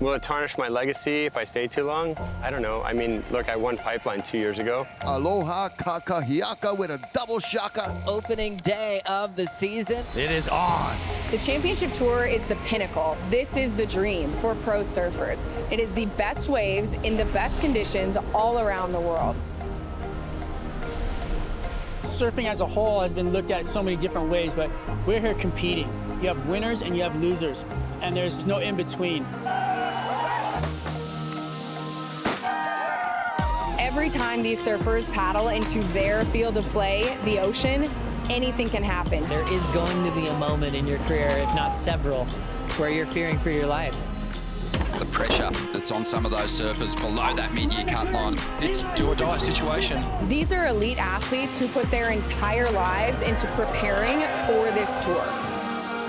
Will it tarnish my legacy if I stay too long? I don't know. I mean, look, I won Pipeline 2 years ago. Aloha kakahiaka with a double shaka. Opening day of the season. It is on. The championship tour is the pinnacle. This is the dream for pro surfers. It is the best waves in the best conditions all around the world. Surfing as a whole has been looked at so many different ways, but we're here competing. You have winners and you have losers, and there's no in between. Every time these surfers paddle into their field of play, the ocean, anything can happen. There is going to be a moment in your career, if not several, where you're fearing for your life. The pressure that's on some of those surfers below that mid-year cut line, it's do or die situation. These are elite athletes who put their entire lives into preparing for this tour.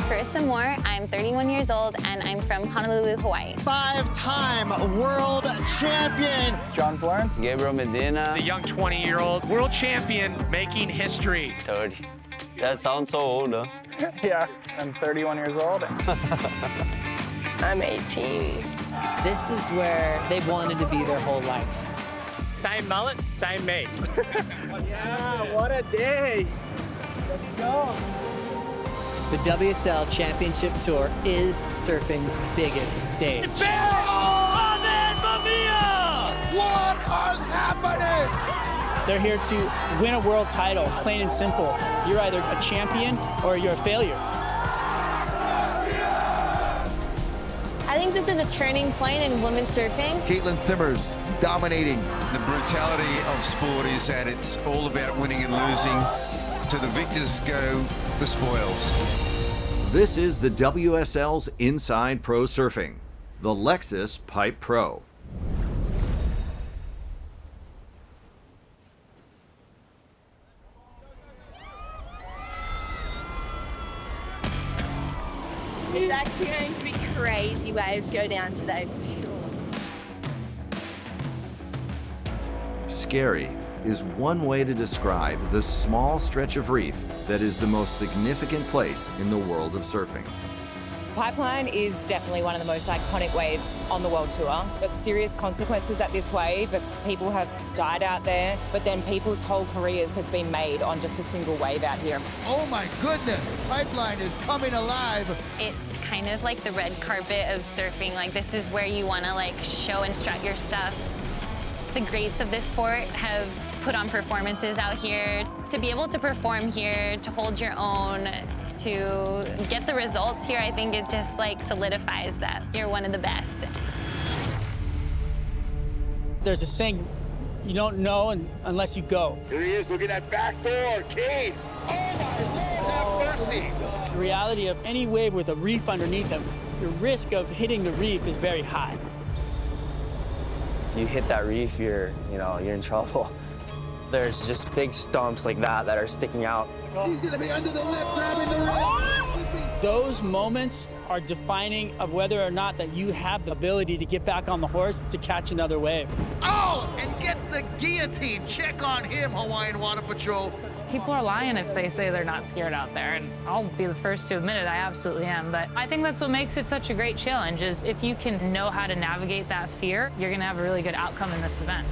Carissa Moore, I'm 31 years old and I'm from Honolulu, Hawaii. 5-time world champion. John Florence. Gabriel Medina. The young 20-year-old world champion making history. 30. That sounds so old, huh? Yeah, I'm 31 years old. I'm 18. This is where they've wanted to be their whole life. Same mullet, same me. Yeah, what a day. Let's go. The WSL Championship Tour is surfing's biggest stage. Barron Mamiya! What is happening? They're here to win a world title, plain and simple. You're either a champion or you're a failure. I think this is a turning point in women's surfing. Caitlin Simmers dominating. The brutality of sport is that it's all about winning and losing. To the victors go the spoils. This is the WSL's Inside Pro Surfing, the Lexus Pipe Pro. It's actually going to be crazy waves go down today for sure. Scary is one way to describe the small stretch of reef that is the most significant place in the world of surfing. Pipeline is definitely one of the most iconic waves on the world tour. There's serious consequences at this wave. People have died out there, but then people's whole careers have been made on just a single wave out here. Oh my goodness, Pipeline is coming alive. It's kind of like the red carpet of surfing. Like, this is where you want to like show and strut your stuff. The greats of this sport have put on performances out here. To be able to perform here, to hold your own, to get the results here, I think it just like solidifies that you're one of the best. There's a saying, you don't know unless you go. Here he is looking at back door, Kane. Oh my Lord, have mercy. The reality of any wave with a reef underneath them, the risk of hitting the reef is very high. You hit that reef, you're in trouble. There's just big stumps like that are sticking out. He's gonna be under the lip, grabbing the rope. Those moments are defining of whether or not that you have the ability to get back on the horse to catch another wave. Oh, and gets the guillotine. Check on him, Hawaiian Water Patrol. People are lying if they say they're not scared out there, and I'll be the first to admit it, I absolutely am. But I think that's what makes it such a great challenge, is if you can know how to navigate that fear, you're gonna have a really good outcome in this event.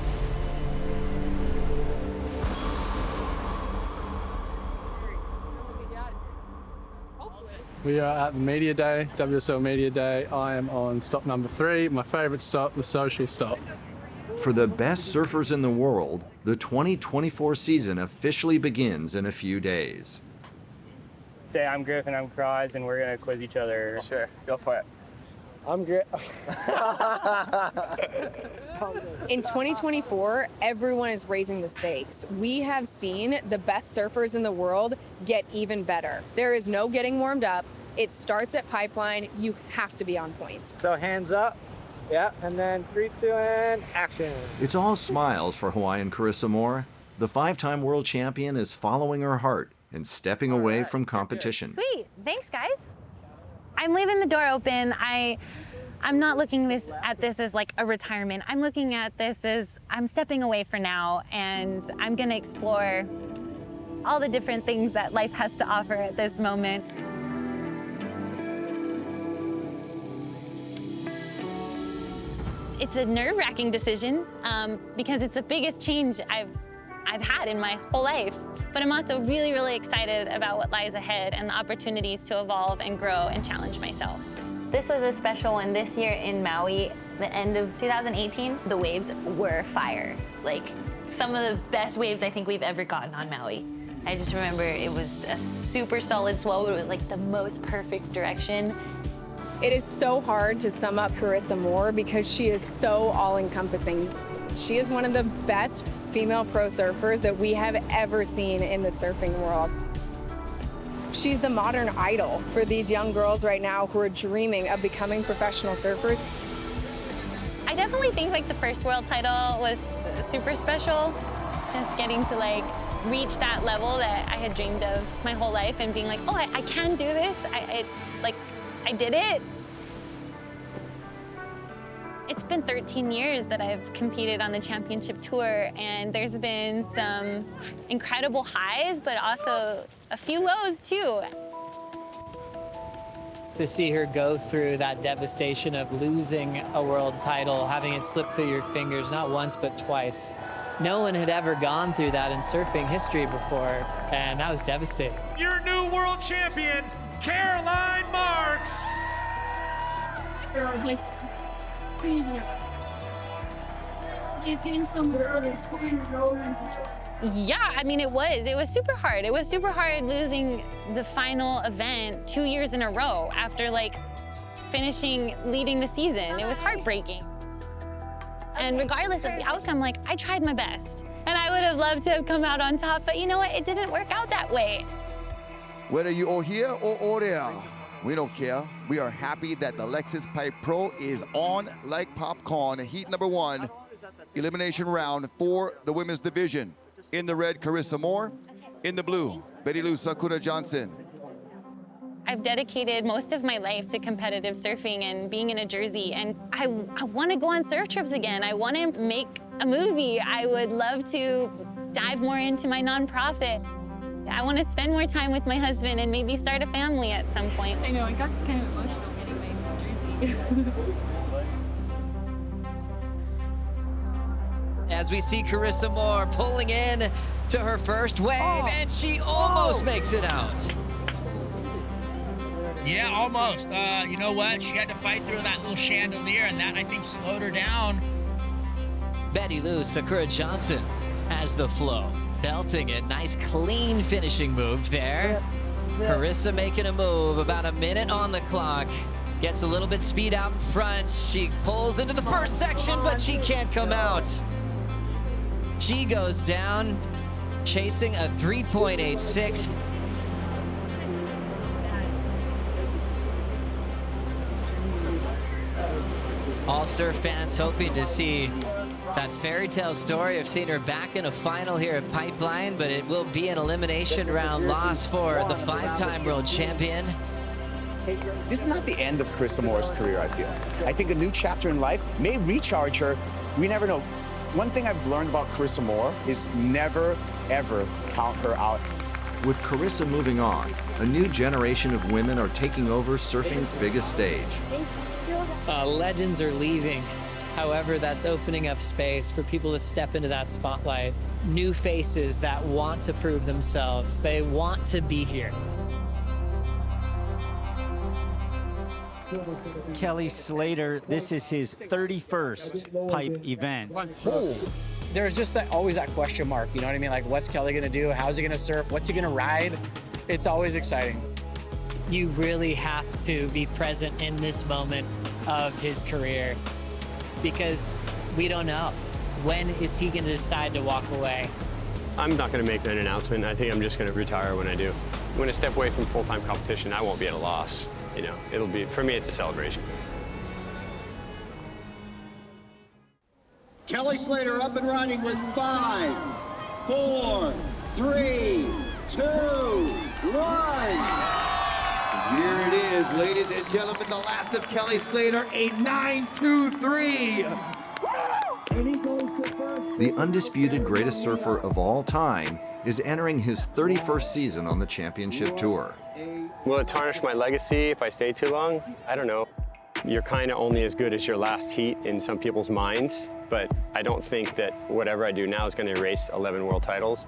We are at the Media Day, WSL Media Day. I am on stop number 3, my favorite stop, the social stop. For the best surfers in the world, the 2024 season officially begins in a few days. Say, I'm Griff and I'm Cross, and we're gonna quiz each other. Sure, go for it. I'm Griff. In 2024, everyone is raising the stakes. We have seen the best surfers in the world get even better. There is no getting warmed up. It starts at Pipeline. You have to be on point. So hands up. Yeah, and then 3, 2, and action. It's all smiles for Hawaiian Carissa Moore. The 5-time world champion is following her heart and stepping away from competition. Sweet, thanks guys. I'm leaving the door open. I'm not looking at this as like a retirement. I'm looking at this as I'm stepping away for now, and I'm gonna explore all the different things that life has to offer at this moment. It's a nerve-wracking decision because it's the biggest change I've had in my whole life. But I'm also really, really excited about what lies ahead and the opportunities to evolve and grow and challenge myself. This was a special one this year in Maui, the end of 2018. The waves were fire. Like, some of the best waves I think we've ever gotten on Maui. I just remember it was a super solid swell, but it was like the most perfect direction. It is so hard to sum up Carissa Moore because she is so all-encompassing. She is one of the best female pro surfers that we have ever seen in the surfing world. She's the modern idol for these young girls right now who are dreaming of becoming professional surfers. I definitely think like the first world title was super special. Just getting to like reach that level that I had dreamed of my whole life and being like, oh, I can do this. I did it. It's been 13 years that I've competed on the championship tour, and there's been some incredible highs, but also a few lows too. To see her go through that devastation of losing a world title, having it slip through your fingers, not once, but twice. No one had ever gone through that in surfing history before, and that was devastating. Your new world champion, Caroline Marks. Yeah, I mean, it was super hard. It was super hard losing the final event 2 years in a row after like leading the season. It was heartbreaking. And regardless of the outcome, like, I tried my best. And I would have loved to have come out on top, but you know what? It didn't work out that way. Whether you are here or there, we don't care. We are happy that the Lexus Pipe Pro is on like popcorn. Heat number 1, elimination round for the women's division. In the red, Carissa Moore. In the blue, Betty Lou Sakura Johnson. I've dedicated most of my life to competitive surfing and being in a jersey, and I want to go on surf trips again. I want to make a movie. I would love to dive more into my nonprofit. I want to spend more time with my husband and maybe start a family at some point. I know, I got kind of emotional getting my jersey. As we see Carissa Moore pulling in to her first wave, and she almost makes it out. Yeah, almost. You know what? She had to fight through that little chandelier, and that, I think, slowed her down. Betty Lou Sakura Johnson has the flow. Belting it. Nice, clean finishing move there. Carissa making a move. About a minute on the clock. Gets a little bit speed out in front. She pulls into the first section, but she can't come out. She goes down, chasing a 3.86. All surf fans hoping to see that fairy tale story of seeing her back in a final here at Pipeline, but it will be an elimination round loss for the 5-time world champion. This is not the end of Carissa Moore's career, I feel. I think a new chapter in life may recharge her. We never know. One thing I've learned about Carissa Moore is never, ever count her out. With Carissa moving on, a new generation of women are taking over surfing's biggest stage. Legends are leaving. However, that's opening up space for people to step into that spotlight. New faces that want to prove themselves. They want to be here. Kelly Slater, this is his 31st pipe event. There's just always that question mark, you know what I mean? Like, what's Kelly gonna do? How's he gonna surf? What's he gonna ride? It's always exciting. You really have to be present in this moment of his career because we don't know. When is he gonna decide to walk away? I'm not gonna make an announcement. I think I'm just gonna retire when I do. When I step away from full-time competition, I won't be at a loss. You know, it'll be, for me, it's a celebration. Kelly Slater up and running with 5, 4, 3, 2, 1. Here it is, ladies and gentlemen, the last of Kelly Slater, a 9.23. The undisputed greatest surfer of all time is entering his 31st season on the championship tour. Will it tarnish my legacy if I stay too long? I don't know. You're kind of only as good as your last heat in some people's minds, but I don't think that whatever I do now is going to erase 11 world titles.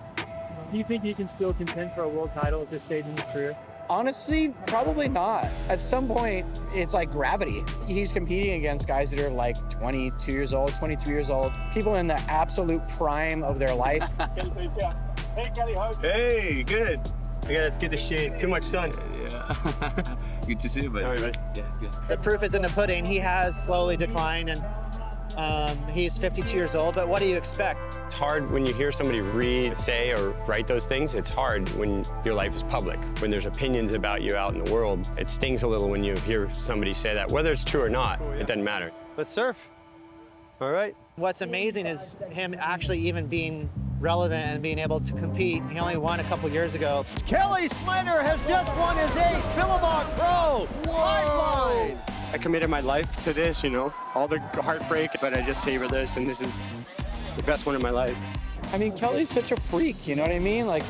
Do you think he can still contend for a world title at this stage in his career? Honestly, probably not. At some point, it's like gravity. He's competing against guys that are like 22 years old, 23 years old, people in the absolute prime of their life. Hey, Kelly, hey, good. I gotta get the shade. Too much sun. Yeah. Good to see you, buddy. All right, buddy. Yeah, good. The proof is in the pudding. He has slowly declined, and he's 52 years old, but what do you expect? It's hard when you hear somebody read, say, or write those things. It's hard when your life is public. When there's opinions about you out in the world, it stings a little when you hear somebody say that. Whether it's true or not, it doesn't matter. Let's surf. All right. What's amazing is him actually even being relevant and being able to compete. He only won a couple years ago. Kelly Slater has just won his 8th Billabong Pro Pipeline. I committed my life to this, you know, all the heartbreak, but I just savor this, and this is the best one in my life. I mean, Kelly's such a freak, you know what I mean? Like,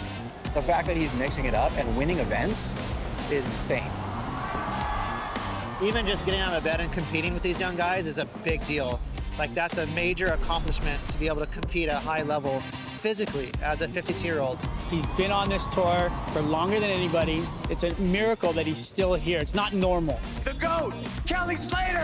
the fact that he's mixing it up and winning events is insane. Even just getting out of bed and competing with these young guys is a big deal. Like, that's a major accomplishment to be able to compete at a high level physically as a 52-year-old. He's been on this tour for longer than anybody. It's a miracle that he's still here. It's not normal. The GOAT, Kelly Slater!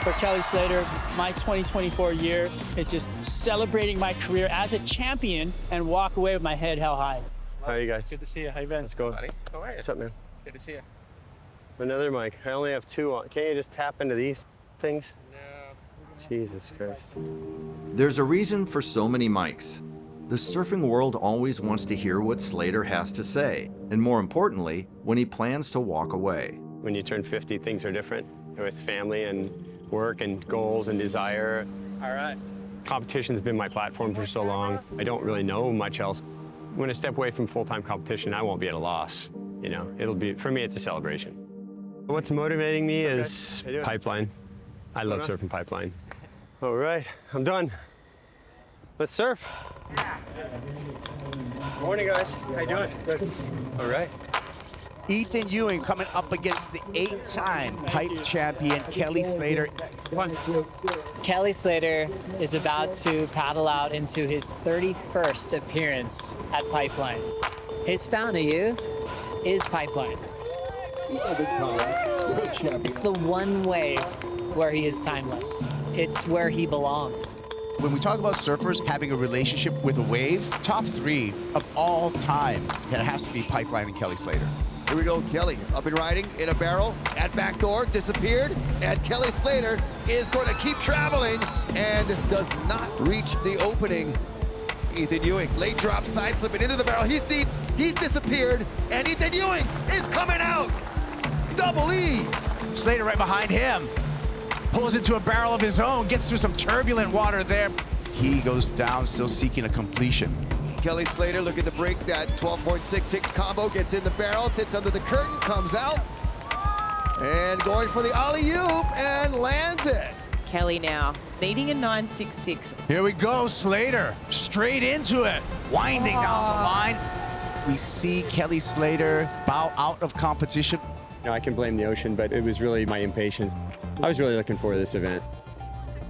For Kelly Slater, my 2024 year is just celebrating my career as a champion and walk away with my head held high. How are you guys? Good to see you. How you been? Let's go. Buddy. How are you? What's up, man? Good to see you. Another mic. I only have 2 on. Can't you just tap into these things? No. Jesus Christ. There's a reason for so many mics. The surfing world always wants to hear what Slater has to say, and more importantly, when he plans to walk away. When you turn 50, things are different with family and work and goals and desire. All right. Competition's been my platform for so long. I don't really know much else. When I step away from full-time competition, I won't be at a loss. You know, it'll be, for me, it's a celebration. What's motivating me is pipeline. I love surfing pipeline. All right, I'm done. Let's surf. Morning, guys. How you doing? Good. All right. Ethan Ewing coming up against the 8-time pipe champion, Kelly Slater. Kelly Slater is about to paddle out into his 31st appearance at Pipeline. His fountain of youth is Pipeline. It's the one wave where he is timeless. It's where he belongs. When we talk about surfers having a relationship with a wave, top 3 of all time, it has to be Pipeline and Kelly Slater. Here we go, Kelly up and riding in a barrel at back door, disappeared, and Kelly Slater is going to keep traveling and does not reach the opening. Ethan Ewing, late drop, side slipping into the barrel. He's deep, he's disappeared, and Ethan Ewing is coming out. Double E. Slater right behind him. Pulls into a barrel of his own, gets through some turbulent water there. He goes down, still seeking a completion. Kelly Slater looking to break that 12.66 combo, gets in the barrel, sits under the curtain, comes out, and going for the alley-oop, and lands it. Kelly now, needing a 9.66. Here we go, Slater, straight into it, winding down the line. We see Kelly Slater bow out of competition. You know, I can blame the ocean, but it was really my impatience. I was really looking forward to this event.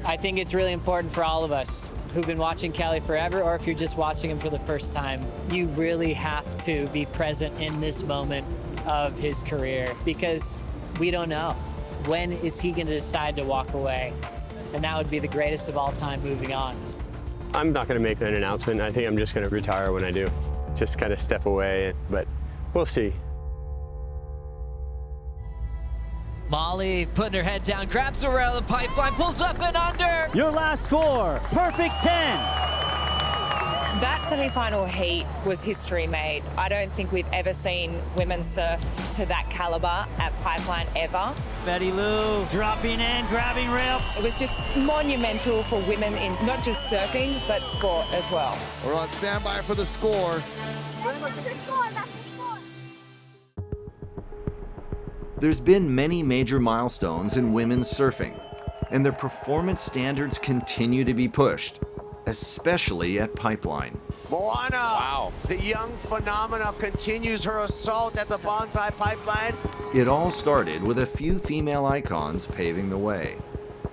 I think it's really important for all of us who've been watching Kelly forever, or if you're just watching him for the first time, you really have to be present in this moment of his career, because we don't know. When is he going to decide to walk away? And that would be the greatest of all time moving on. I'm not going to make an announcement. I think I'm just going to retire when I do. Just kind of step away, but we'll see. Molly putting her head down, grabs the rail of the pipeline, pulls up and under. Your last score, perfect 10. That semi-final heat was history made. I don't think we've ever seen women surf to that caliber at Pipeline ever. Betty Lou dropping in, grabbing rail. It was just monumental for women in not just surfing, but sport as well. We're on standby for the score. There's been many major milestones in women's surfing, and their performance standards continue to be pushed, especially at Pipeline. Moana, wow. The young phenomena, continues her assault at the bonsai pipeline. It all started with a few female icons paving the way.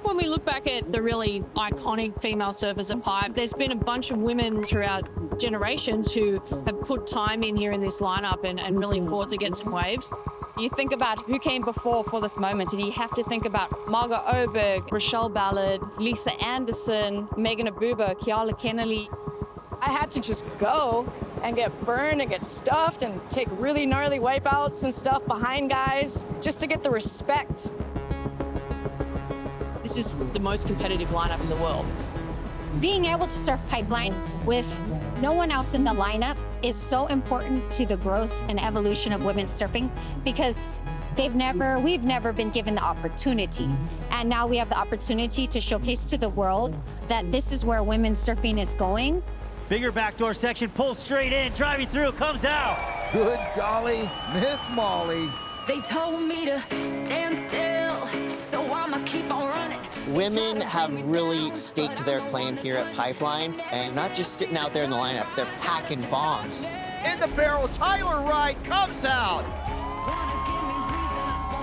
When we look back at the really iconic female surfers at Pipe, there's been a bunch of women throughout generations who have put time in here in this lineup and really fought to get some waves. You think about who came before for this moment, and you have to think about Margot Oberg, Rochelle Ballard, Lisa Anderson, Megan Abuba, Kiala Kennelly. I had to just go and get burned and get stuffed and take really gnarly wipeouts and stuff behind guys just to get the respect. This is the most competitive lineup in the world. Being able to surf pipeline with no one else in the lineup is so important to the growth and evolution of women's surfing because we've never been given the opportunity. And now we have the opportunity to showcase to the world that this is where women's surfing is going. Bigger backdoor section, pulls straight in, driving through, comes out. Good golly, Miss Molly. They told me to stand still, so I'ma keep on running. Women have really staked their claim here at Pipeline, and not just sitting out there in the lineup, they're packing bombs. In the barrel, Tyler Wright comes out.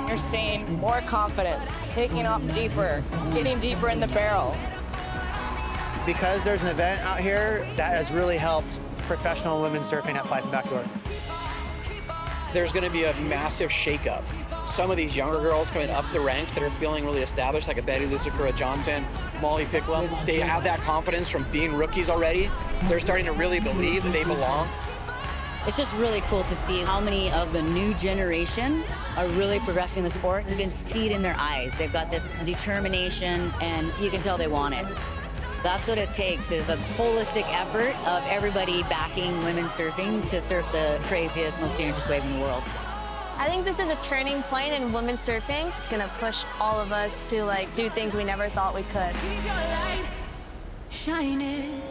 You're seeing more confidence, taking off deeper, getting deeper in the barrel. Because there's an event out here, that has really helped professional women surfing at Pipe and Backdoor. There's going to be a massive shakeup. Some of these younger girls coming up the ranks that are feeling really established, like a Betty Lou, Sakura Johnson, Molly Picklum, they have that confidence from being rookies already. They're starting to really believe that they belong. It's just really cool to see how many of the new generation are really progressing the sport. You can see it in their eyes. They've got this determination, and you can tell they want it. That's what it takes, is a holistic effort of everybody backing women surfing to surf the craziest, most dangerous wave in the world. I think this is a turning point in women's surfing. It's gonna push all of us to do things we never thought we could. Keep your light shining.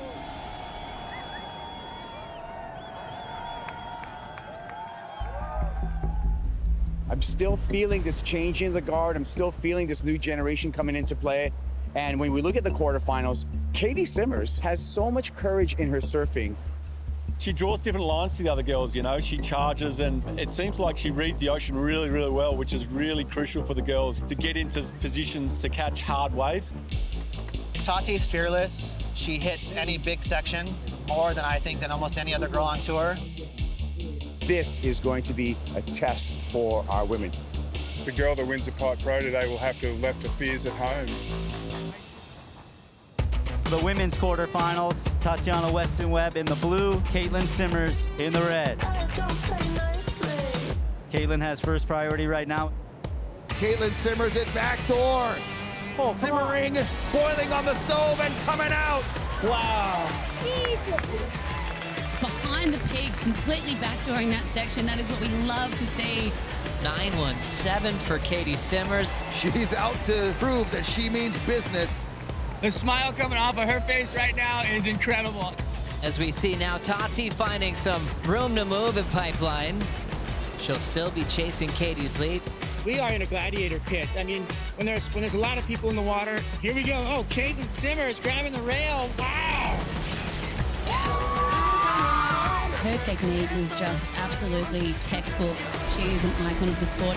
I'm still feeling this changing of the guard. I'm still feeling this new generation coming into play. And when we look at the quarterfinals, Katie Simmers has so much courage in her surfing. She draws different lines to the other girls, you know. She charges, and it seems like she reads the ocean really, really well, which is really crucial for the girls to get into positions to catch hard waves. Tati's fearless. She hits any big section more than I think than almost any other girl on tour. This is going to be a test for our women. The girl that wins the Pipe Pro today will have to have left her fears at home. The women's quarterfinals, Tatiana Weston-Webb in the blue, Caitlin Simmers in the red. Caitlin has first priority right now. Caitlin Simmers at backdoor. Simmering, boiling on the stove and coming out. Wow. Behind the peak, completely backdooring that section. That is what we love to see. 917 for Katie Simmers. She's out to prove that she means business. The smile coming off of her face right now is incredible. As we see now, Tati finding some room to move at Pipeline. She'll still be chasing Katie's lead. We are in a gladiator pit. I mean, when there's a lot of people in the water, here we go. Oh, Caitlin Simmers grabbing the rail. Wow! Her technique is just absolutely textbook. She is an icon of the sport.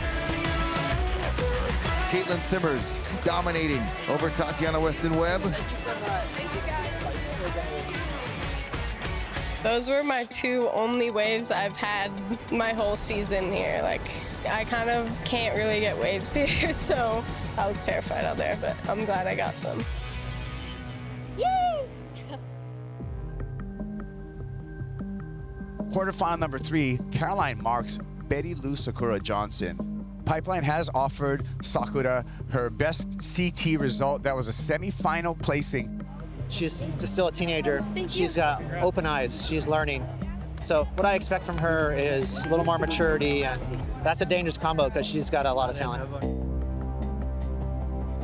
Caitlin Simmers dominating over Tatiana Weston-Webb. Those were my two only waves I've had my whole season here. I kind of can't really get waves here, so I was terrified out there, but I'm glad I got some. Yay! Quarterfinal number 3, Caroline Marks, Betty Lou Sakura Johnson. Pipeline has offered Sakura her best CT result. That was a semifinal placing. She's just still a teenager. She's got open eyes. She's learning. So what I expect from her is a little more maturity, and that's a dangerous combo because she's got a lot of talent.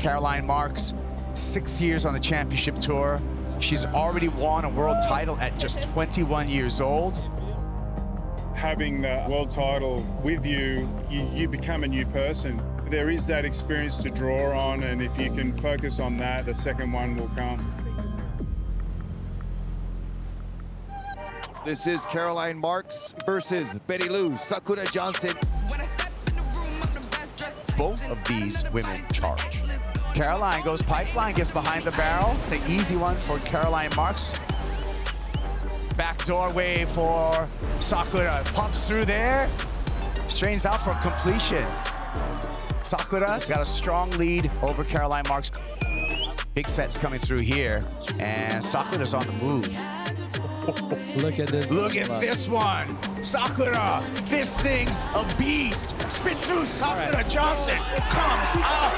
Caroline Marks, 6 years on the championship tour. She's already won a world title at just 21 years old. Having the world title with you, you become a new person. There is that experience to draw on, and if you can focus on that, the second one will come. This is Caroline Marks versus Betty Lou, Sakura Johnson. Both of these women charge. Caroline goes pipeline, gets behind the barrel. The easy one for Caroline Marks. Backdoor wave for Sakura. Pumps through there. Strains out for completion. Sakura's got a strong lead over Caroline Marks. Big sets coming through here. And Sakura's on the move. Look at this. Look at this one. Sakura, this thing's a beast. Spin through Sakura Johnson. Comes out.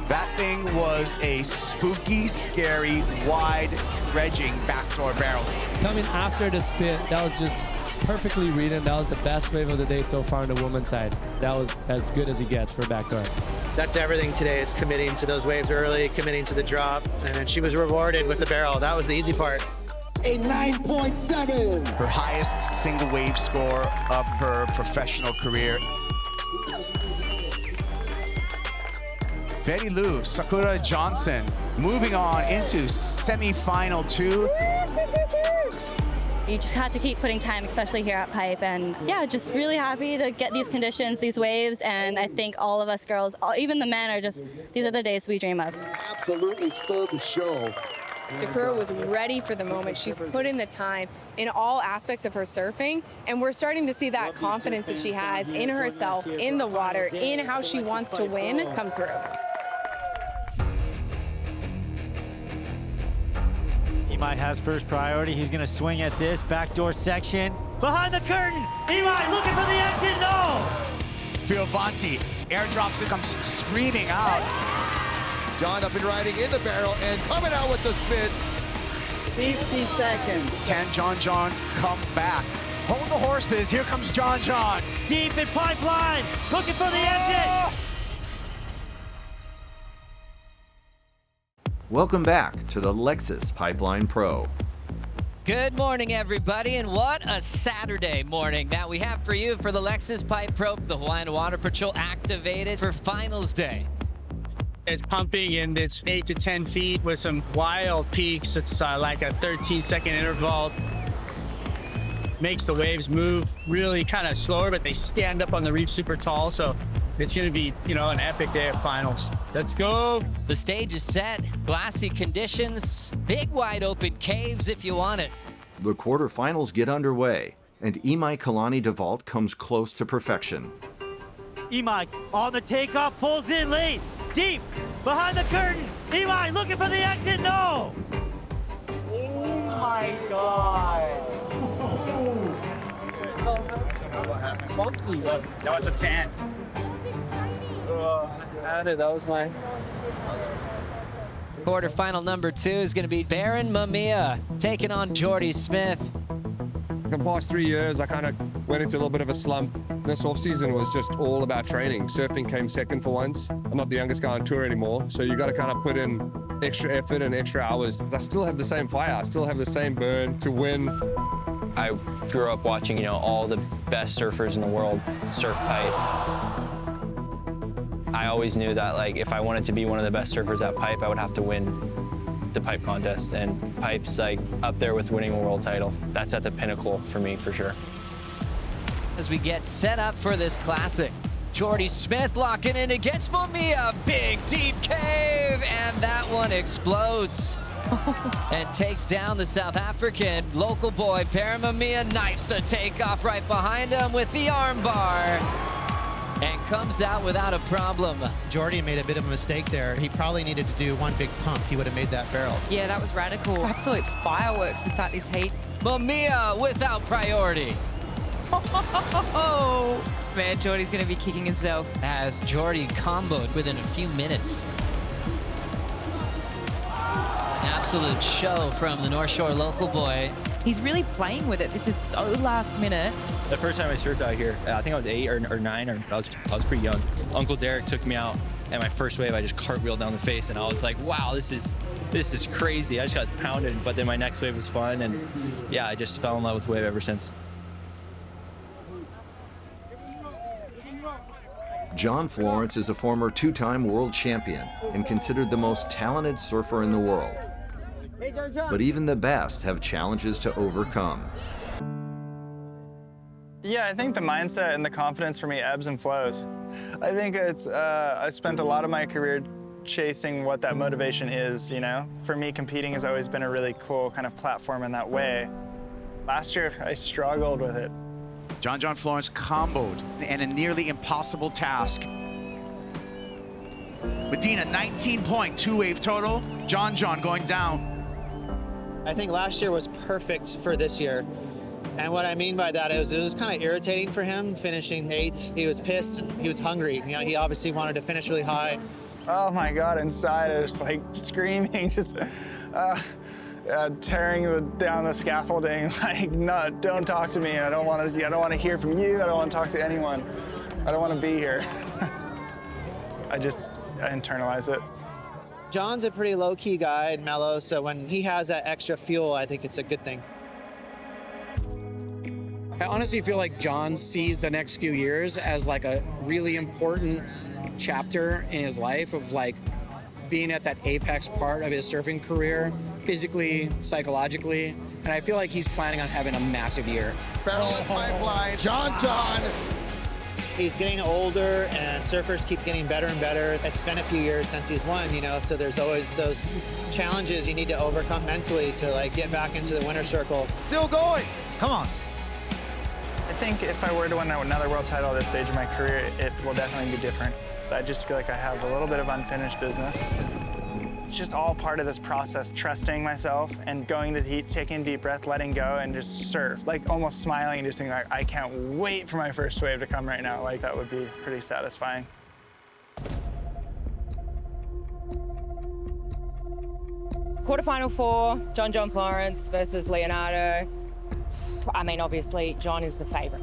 That thing was a spooky, scary, wide, dredging backdoor barrel. Coming after the spin, that was just perfectly reading. That was the best wave of the day so far on the women's side. That was as good as he gets for backdoor. That's everything today, is committing to those waves early, committing to the drop, and then she was rewarded with the barrel. That was the easy part. A 9.7. Her highest single wave score of her professional career. Betty Lou, Sakura Johnson, moving on into semifinal 2. You just have to keep putting time, especially here at Pipe. And yeah, just really happy to get these conditions, these waves. And I think all of us girls, even the men, are just, these are the days we dream of. Absolutely stole the show. Sakura was ready for the moment. She's put in the time in all aspects of her surfing, and we're starting to see that confidence that she has in herself, in the water, in how she wants to win come through. Imai has first priority. He's going to swing at this backdoor section. Behind the curtain, Imai looking for the exit, no! Fioravanti airdrops it, comes screaming out. John up and riding in the barrel and coming out with the spin. 50 seconds. Can John come back? Hold the horses, here comes John. Deep in pipeline, looking for the exit. Welcome back to the Lexus Pipeline Pro. Good morning, everybody, and what a Saturday morning that we have for you for the Lexus Pipe Pro. The Hawaiian Water Patrol activated for finals day. It's pumping and it's 8 to 10 feet with some wild peaks. It's like a 13-second interval. Makes the waves move really kind of slower, but they stand up on the reef super tall. So it's going to be, an epic day at finals. Let's go. The stage is set, glassy conditions, big wide open caves if you want it. The quarterfinals get underway, and Imai Kalani DeVault comes close to perfection. Imai on the takeoff, pulls in late, deep, behind the curtain. Imai looking for the exit, no! Oh my God. That was a 10. That was mine. Quarterfinal number 2 is going to be Barron Mamiya taking on Jordy Smith. The past 3 years, I kind of went into a little bit of a slump. This off-season was just all about training. Surfing came second for once. I'm not the youngest guy on tour anymore, so you got to kind of put in extra effort and extra hours. I still have the same fire. I still have the same burn to win. I grew up watching, all the best surfers in the world surf pipe. I always knew that, if I wanted to be one of the best surfers at pipe, I would have to win the pipe contest. And pipe's, up there with winning a world title. That's at the pinnacle for me, for sure. As we get set up for this classic, Jordy Smith locking in against Mamiya. Big, deep cave, and that one explodes. And takes down the South African local boy, Barron Mamiya, knifes the takeoff right behind him with the armbar. And comes out without a problem. Jordy made a bit of a mistake there. He probably needed to do one big pump. He would have made that barrel. Yeah, that was radical. Absolute fireworks to start this heat. Mamiya without priority. Oh, man, Jordy's going to be kicking himself. As Jordy comboed within a few minutes. Absolute show from the North Shore local boy. He's really playing with it. This is so last minute. The first time I surfed out here, I think I was 8 or 9, or I was pretty young. Uncle Derek took me out, and my first wave, I just cartwheeled down the face, and I was like, wow, this is crazy. I just got pounded, but then my next wave was fun, and yeah, I just fell in love with wave ever since. John Florence is a former two-time world champion and considered the most talented surfer in the world. But even the best have challenges to overcome. Yeah, I think the mindset and the confidence for me ebbs and flows. I think it's, I spent a lot of my career chasing what that motivation is, you know? For me, competing has always been a really cool kind of platform in that way. Last year, I struggled with it. John Florence comboed in a nearly impossible task. Medina, 19-point, two-wave total. John going down. I think last year was perfect for this year. And what I mean by that is it was kind of irritating for him finishing 8th. He was pissed, he was hungry. You know, he obviously wanted to finish really high. Oh my God, inside I was like screaming, just tearing down the scaffolding, like, no, don't talk to me. I don't want to hear from you. I don't want to talk to anyone. I don't want to be here. I internalize it. John's a pretty low-key guy and mellow, so when he has that extra fuel, I think it's a good thing. I honestly feel like John sees the next few years as like a really important chapter in his life of like being at that apex part of his surfing career, physically, psychologically, and I feel like he's planning on having a massive year. Barrel and pipeline, John. He's getting older and surfers keep getting better and better. It's been a few years since he's won, you know, so there's always those challenges you need to overcome mentally to like get back into the winner's circle. Still going. Come on. I think if I were to win another world title at this stage of my career, it will definitely be different. I just feel like I have a little bit of unfinished business. It's just all part of this process, trusting myself and going to the heat, taking a deep breath, letting go, and just surf. Like almost smiling and just thinking, like, I can't wait for my first wave to come right now. Like that would be pretty satisfying. Quarterfinal 4, John Florence versus Leonardo. I mean, obviously, John is the favorite.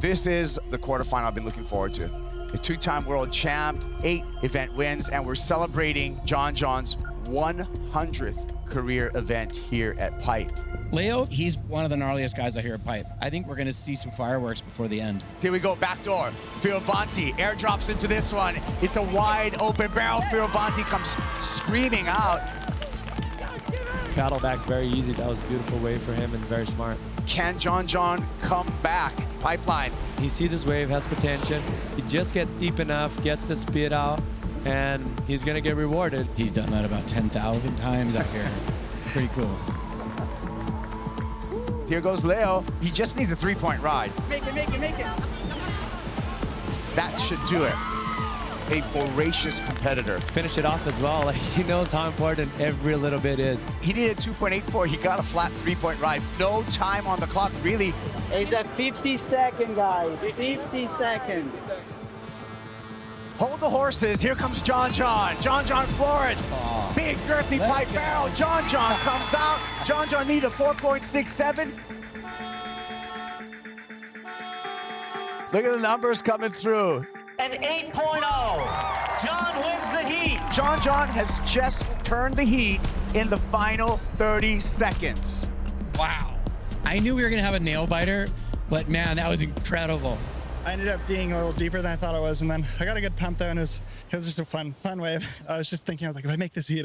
This is the quarterfinal I've been looking forward to. A two-time world champ, 8 event wins, and we're celebrating John's 100th career event here at Pipe. Leo, he's one of the gnarliest guys I hear at Pipe. I think we're gonna see some fireworks before the end. Here we go, backdoor. Fioravanti airdrops into this one. It's a wide open barrel. Fioravanti comes screaming out. Paddle back very easy. That was a beautiful wave for him and very smart. Can John come back? Pipeline. He sees this wave, has potential. He just gets deep enough, gets the speed out, and he's gonna get rewarded. He's done that about 10,000 times out here. Pretty cool. Here goes Leo. He just needs a 3-point ride. Make it. That should do it. A voracious competitor. Finish it off as well. Like, he knows how important every little bit is. He needed 2.84. He got a flat 3-point ride. No time on the clock, really. It's a 50-second, guys. 50 seconds. Hold the horses. Here comes John Florence. Big girthy pipe barrel. John comes out. John needed a 4.67. Look at the numbers coming through. An 8.0. John wins the heat. John has just turned the heat in the final 30 seconds. Wow. I knew we were gonna have a nail biter, but man, that was incredible. I ended up being a little deeper than I thought I was, and then I got a good pump there, and it was just a fun wave. I was just thinking, I was like, if I make this heat,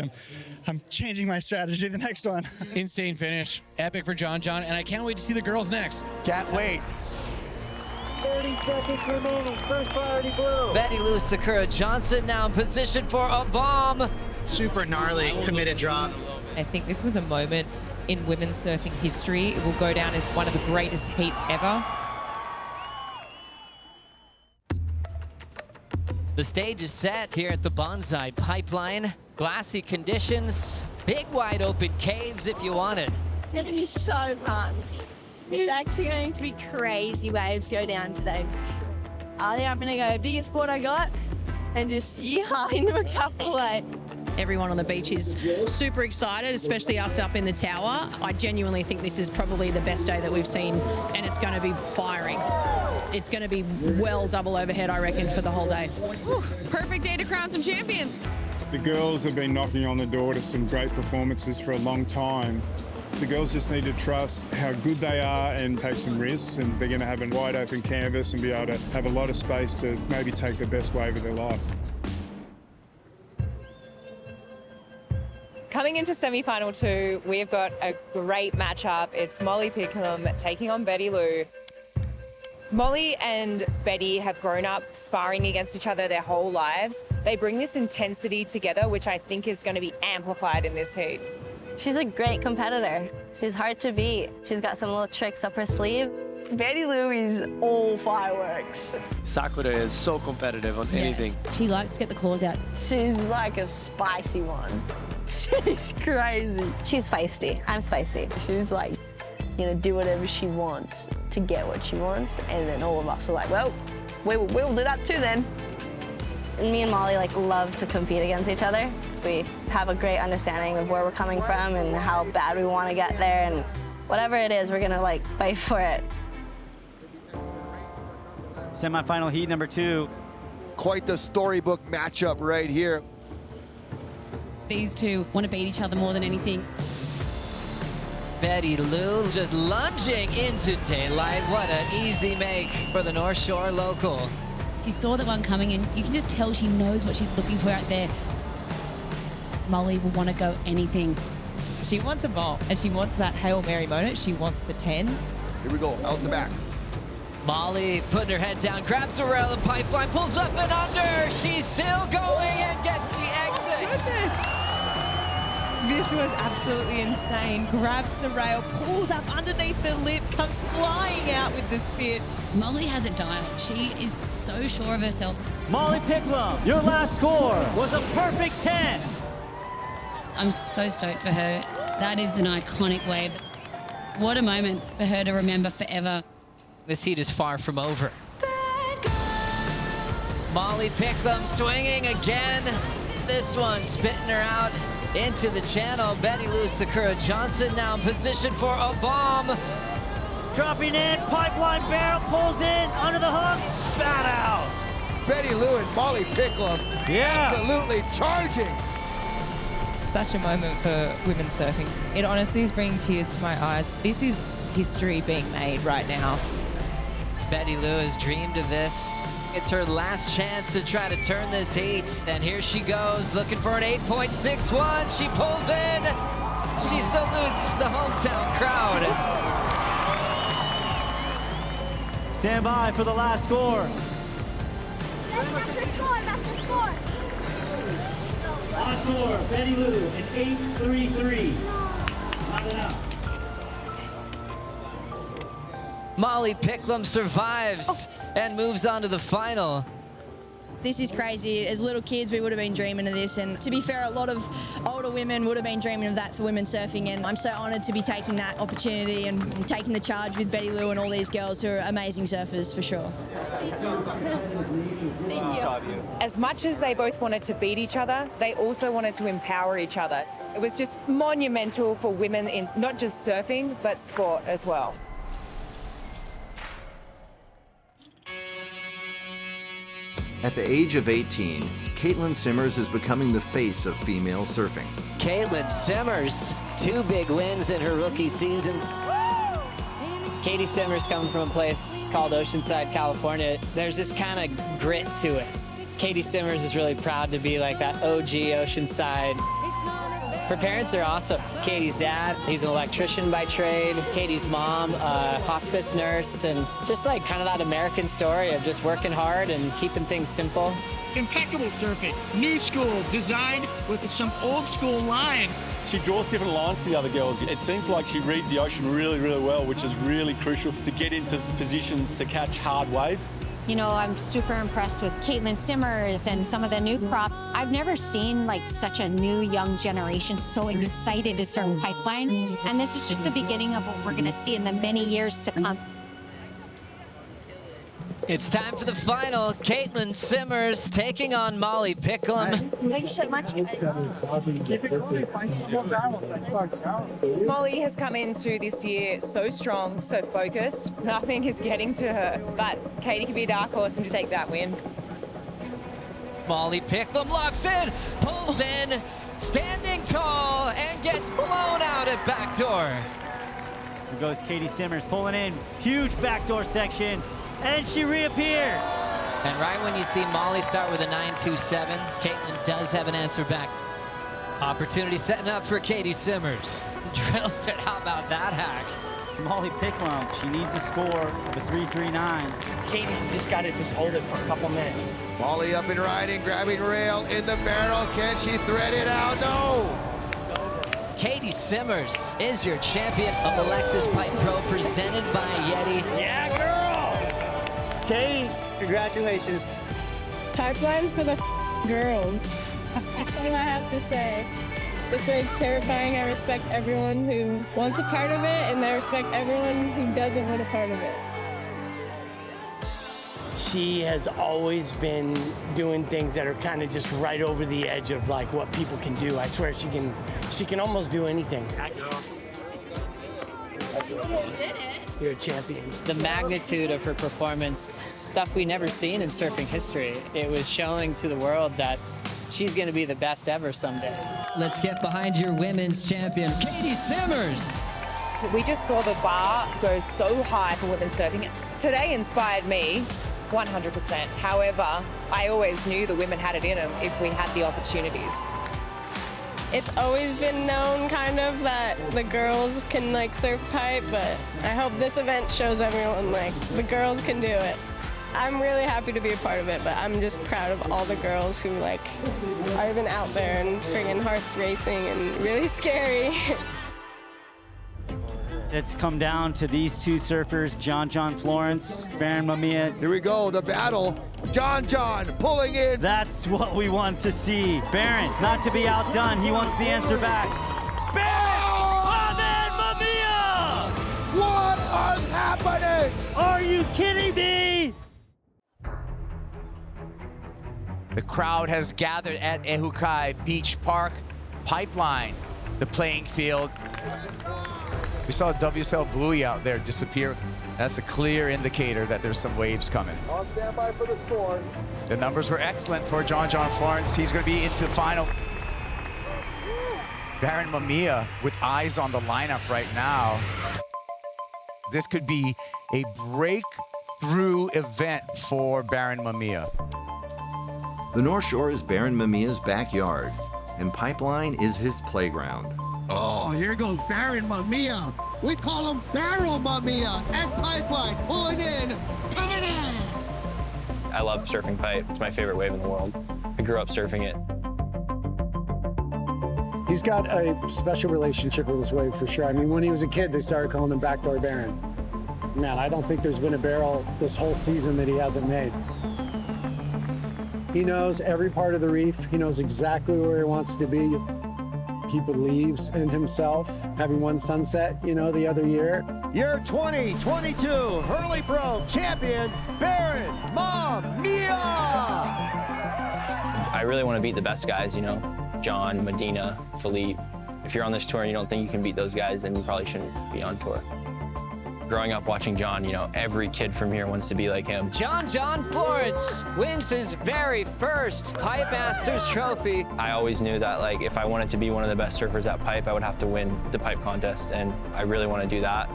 I'm changing my strategy the next one. Insane finish. Epic for John, and I can't wait to see the girls next. Can't wait. 30 seconds remaining. First priority blue. Betty Lou Sakura Johnson now in position for a bomb. Super gnarly, committed drop. I think this was a moment in women's surfing history. It will go down as one of the greatest heats ever. The stage is set here at the Bonsai Pipeline. Glassy conditions, big wide open caves if you want it. It's going to be so fun. It's actually going to be crazy waves go down today. I think I'm going to go biggest board I got and just into a couple like. Everyone on the beach is super excited, especially us up in the tower. I genuinely think this is probably the best day that we've seen, and it's going to be firing. It's going to be well double overhead, I reckon, for the whole day. Whew, perfect day to crown some champions. The girls have been knocking on the door to some great performances for a long time. The girls just need to trust how good they are and take some risks, and they're going to have a wide open canvas and be able to have a lot of space to maybe take the best wave of their life. Coming into semi-final 2, we've got a great matchup. It's Molly Picklum taking on Betty Lou. Molly and Betty have grown up sparring against each other their whole lives. They bring this intensity together, which I think is going to be amplified in this heat. She's a great competitor. She's hard to beat. She's got some little tricks up her sleeve. Betty Lou is all fireworks. Sakura is so competitive on anything. She likes to get the calls out. She's like a spicy one. She's crazy. She's feisty. I'm spicy. She's like, you know, do whatever she wants to get what she wants, and then all of us are like, well, we'll do that too then. Me and Molly love to compete against each other. We have a great understanding of where we're coming from and how bad we want to get there, and whatever it is, we're gonna fight for it. Semifinal heat number 2. Quite the storybook matchup right here. These two want to beat each other more than anything. Betty Lou just lunging into daylight. What an easy make for the North Shore local. She saw that one coming in. You can just tell she knows what she's looking for out there. Molly will want to go anything. She wants a bomb, and she wants that Hail Mary moment. She wants the 10. Here we go, out the back. Molly putting her head down, grabs the rail of the pipeline, pulls up and under. She's still going and gets the exit. This was absolutely insane. Grabs the rail, pulls up underneath the lip, comes flying out with the spit. Molly has it dialed. She is so sure of herself. Molly Picklum, your last score was a perfect 10. I'm so stoked for her. That is an iconic wave. What a moment for her to remember forever. This heat is far from over. Molly Picklum swinging again. This one spitting her out into the channel. Betty Lou Sakura Johnson now in position for a bomb. Dropping in, pipeline barrel pulls in, under the hook, spat out. Betty Lou and Molly Picklum absolutely charging. Such a moment for women's surfing. It honestly is bringing tears to my eyes. This is history being made right now. Betty Lou has dreamed of this. It's her last chance to try to turn this heat. And here she goes, looking for an 8.61. She pulls in. She salutes the hometown crowd. Stand by for the last score. That's the score, that's the score. Last score, Betty Lou, an 8.33. Not enough. Molly Picklum survives and moves on to the final. This is crazy. As little kids, we would have been dreaming of this. And to be fair, a lot of older women would have been dreaming of that for women's surfing. And I'm so honoured to be taking that opportunity and taking the charge with Betty Lou and all these girls who are amazing surfers for sure. Thank you. As much as they both wanted to beat each other, they also wanted to empower each other. It was just monumental for women in not just surfing, but sport as well. At the age of 18, Caitlin Simmers is becoming the face of female surfing. Caitlin Simmers, 2 big wins in her rookie season. Katie Simmers coming from a place called Oceanside, California. There's this kind of grit to it. Katie Simmers is really proud to be like that OG Oceanside. Her parents are awesome. Katie's dad, he's an electrician by trade. Katie's mom, a hospice nurse, and just like kind of that American story of just working hard and keeping things simple. Impeccable surfing, new school, designed with some old school line. She draws different lines to the other girls. It seems like she reads the ocean really, really well, which is really crucial to get into positions to catch hard waves. You know, I'm super impressed with Caitlin Simmers and some of the new crop. I've never seen like such a new young generation so excited to surf pipeline. And this is just the beginning of what we're gonna see in the many years to come. It's time for the final. Caitlin Simmers taking on Molly Picklum. Thank you so much, guys. Molly has come into this year so strong, so focused. Nothing is getting to her, but Katie could be a dark horse and take that win. Molly Picklum locks in, pulls in, standing tall and gets blown out at backdoor. Here goes Katie Simmers pulling in, huge backdoor section, and she reappears. And right when you see Molly start with a 9-2-7, Caitlin does have an answer back. Opportunity setting up for Katie Simmers. Drills it, how about that hack? Molly Picklum, she needs a score of a 3-3-9. Katie's just got to just hold it for a couple minutes. Molly up and riding, grabbing rail in the barrel. Can she thread it out? No! Katie Simmers is your champion of the Lexus Pipe Pro, presented by Yeti. Yeah, girl! Katie, congratulations. Pipeline for the girls. That's all I have to say. This race's terrifying. I respect everyone who wants a part of it, and I respect everyone who doesn't want a part of it. She has always been doing things that are kind of just right over the edge of like what people can do. I swear she can almost do anything. You're a champion. The magnitude of her performance, stuff we never seen in surfing history. It was showing to the world that she's going to be the best ever someday. Let's get behind your women's champion, Katie Simmers. We just saw the bar go so high for women's surfing. Today inspired me 100%. However, I always knew the women had it in them if we had the opportunities. It's always been known kind of that the girls can like surf pipe, but I hope this event shows everyone like the girls can do it. I'm really happy to be a part of it, but I'm just proud of all the girls who like are even out there and friggin' hearts racing and really scary. It's come down to these two surfers, John Florence, Barron Mamiya. Here we go, the battle. John pulling in. That's what we want to see. Barron, not to be outdone, he wants the answer back. Barron! Mamiya! What is happening? Are you kidding me? The crowd has gathered at Ehukai Beach Park. Pipeline, the playing field. We saw WSL buoy out there disappear. That's a clear indicator that there's some waves coming. On standby for the score. The numbers were excellent for John Florence. He's going to be into the final. Barron Mamiya with eyes on the lineup right now. This could be a breakthrough event for Barron Mamiya. The North Shore is Barron Mamiya's backyard, and Pipeline is his playground. Oh, here goes Barron Mamiya. We call him Barron Mamiya and Pipeline pulling in, coming in. I love surfing pipe. It's my favorite wave in the world. I grew up surfing it. He's got a special relationship with this wave for sure. I mean, when he was a kid, they started calling him Backdoor Barron. Man, I don't think there's been a barrel this whole season that he hasn't made. He knows every part of the reef. He knows exactly where he wants to be. He believes in himself, having won Sunset, the other year. Your 2022 Hurley Pro champion, Barron Mamiya! I really want to beat the best guys, John, Medina, Philippe. If you're on this tour and you don't think you can beat those guys, then you probably shouldn't be on tour. Growing up watching John, every kid from here wants to be like him. John Florence wins his very first Pipe Masters trophy. I always knew that, if I wanted to be one of the best surfers at Pipe, I would have to win the Pipe contest, and I really want to do that.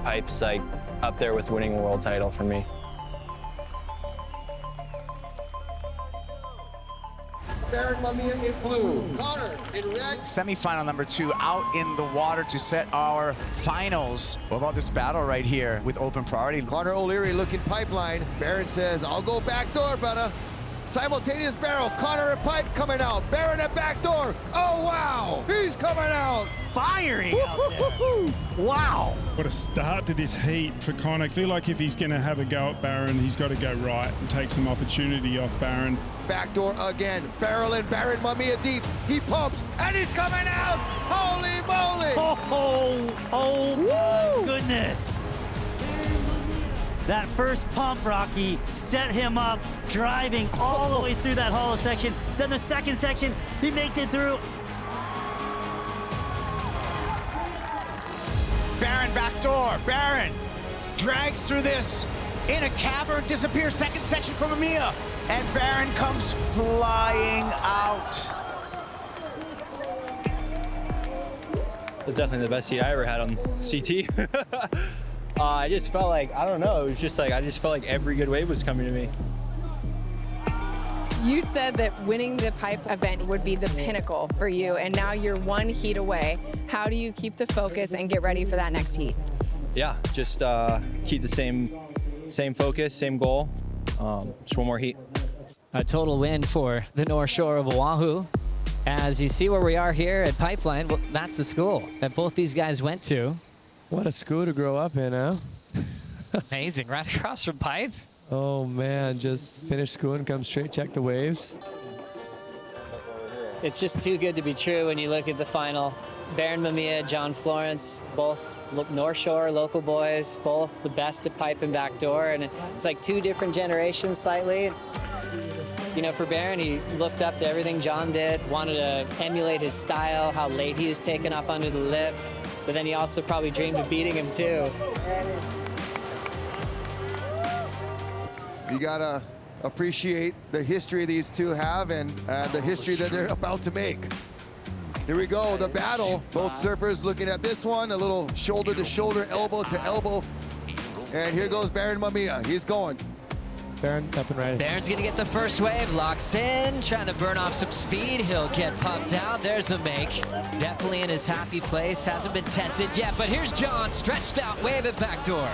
Pipe's, up there with winning a world title for me. Barron Mamiya in blue, Connor in red. Semifinal number 2 out in the water to set our finals. What about this battle right here with open priority? Connor O'Leary looking Pipeline. Barron says, I'll go back door, brother. Simultaneous barrel, Connor and Pipe coming out. Barron at back door. Oh, wow, he's coming out. Firing out there. Wow. What a start to this heat for Connor. I feel like if he's going to have a go at Barron, he's got to go right and take some opportunity off Barron. Backdoor again, barrel in, Barron Mamiya deep. He pumps, and he's coming out. Holy moly. Oh my goodness. That first pump, Rocky, set him up, driving all the way through that hollow section. Then the second section, he makes it through. Barron backdoor. Barron drags through this in a cavern, disappears. Second section from Mamiya. And Barron comes flying out. It was definitely the best seat I ever had on CT. I just felt like, I don't know, it was just like, I just felt like every good wave was coming to me. You said that winning the pipe event would be the pinnacle for you, and now you're one heat away. How do you keep the focus and get ready for that next heat? Yeah, just keep the same focus, same goal. Just one more heat. A total win for the North Shore of Oahu. As you see where we are here at Pipeline, well, that's the school that both these guys went to. What a school to grow up in, huh? Amazing, right across from Pipe. Oh man, just finish school and come straight check the waves. It's just too good to be true when you look at the final. Barron Mamiya, John Florence, both North Shore local boys, both the best at pipe and backdoor, and it's like two different generations slightly. You know, for Barron, he looked up to everything John did, wanted to emulate his style, how late he was taking off under the lip, but then he also probably dreamed of beating him too. You gotta appreciate the history these two have and the history that they're about to make. Here we go, the battle. Both surfers looking at this one, a little shoulder to shoulder, elbow to elbow. And here goes Barron Mamiya, he's going. Barron up and ready. Barron's gonna get the first wave, locks in, trying to burn off some speed. He'll get pumped out. There's a make. Definitely in his happy place. Hasn't been tested yet, but here's John, stretched out wave at backdoor.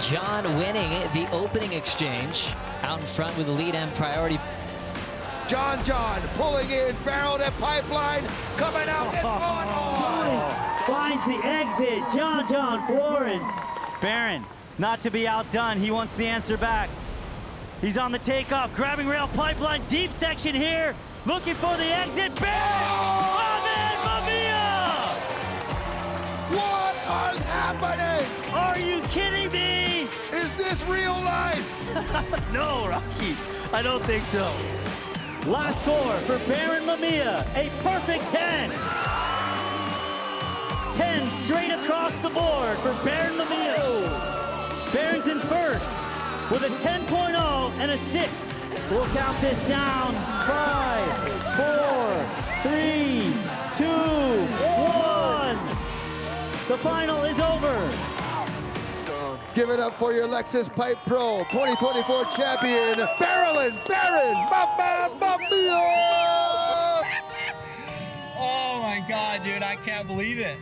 John winning the opening exchange. Out in front with the lead and priority. John pulling in, barreled at pipeline, coming out and going on. Finds the exit, John Florence. Barron, not to be outdone, he wants the answer back. He's on the takeoff, grabbing rail pipeline, deep section here, looking for the exit. Barron Mamiya! What is happening? Are you kidding me? Is this real life? No, Rocky, I don't think so. Last score for Barron Mamiya, a perfect 10. 10 straight across the board for Barron Mamiya. Barron's in first with a 10.0 and a 6. We'll count this down. 5, 4, 3, 2, 1. The final is over. Give it up for your Lexus Pipe Pro 2024 champion, Barron Mamiya! Oh my God, dude, I can't believe it.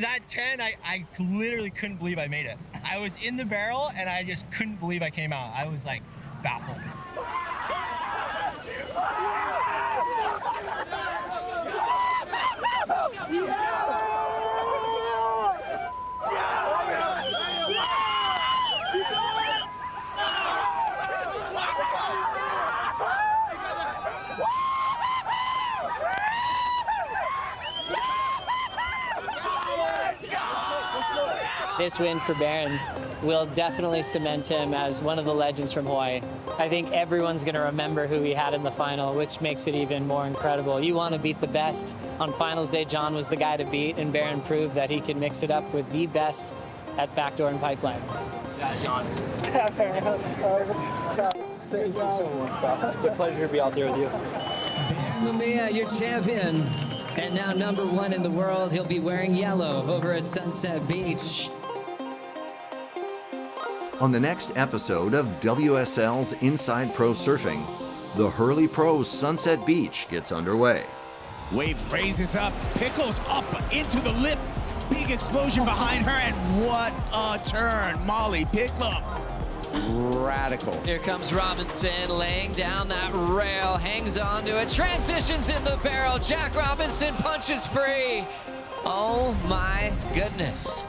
That 10, I literally couldn't believe I made it. I was in the barrel and I just couldn't believe I came out. I was like baffled. This win for Barron will definitely cement him as one of the legends from Hawaii. I think everyone's going to remember who he had in the final, which makes it even more incredible. You want to beat the best. On finals day, John was the guy to beat, and Barron proved that he can mix it up with the best at backdoor and pipeline. Yeah, John. Thank you so much. It's a pleasure to be out there with you. Barron Mamiya, your champion. And now #1 in the world. He'll be wearing yellow over at Sunset Beach. On the next episode of WSL's Inside Pro Surfing, the Hurley Pros Sunset Beach gets underway. Wave raises up, Pickles up into the lip. Big explosion behind her, and what a turn. Molly Picklum. Radical. Here comes Robinson laying down that rail, hangs on to it, transitions in the barrel. Jack Robinson punches free. Oh my goodness.